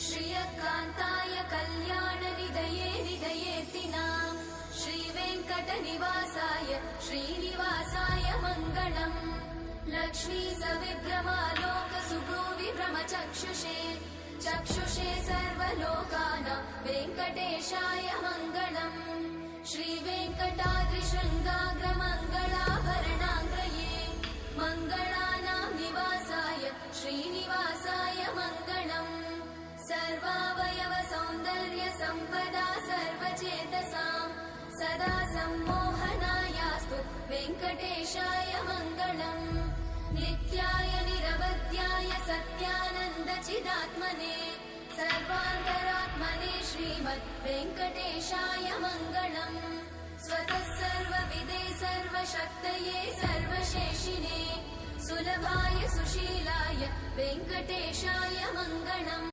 श्रियकान्ताय कल्याणनिधये निधयेऽर्तिनाम् श्रीवेङ्कटनिवासाय श्रीनिवासाय मङ्गलम्। लक्ष्मी सविभ्रमालोक सुभ्रूविभ्रमचक्षुषे चक्षुषे सर्वलोकानां वेङ्कटेशाय मङ्गलम्। श्रीवेङ्कटाद्रिशृङ्गाग्रमङ्गलाभरणाङ्ग्रये मङ्गलानां निवासाय श्रीनिवासाय मङ्गलम्। सर्वावयव सौन्दर्य सम्पदा सर्वचेतसां सदा सम्मोहनायास्तु वेङ्कटेशाय मङ्गलम्। नित्याय निरवध्याय सत्यानन्दचिदात्मने सर्वान्तरात्मने श्रीमद् वेङ्कटेशाय मङ्गलम्। स्वतः सर्वविदे सर्वशक्तये सर्वशेषिणे सुलभाय सुशीलाय वेङ्कटेशाय मङ्गलम्।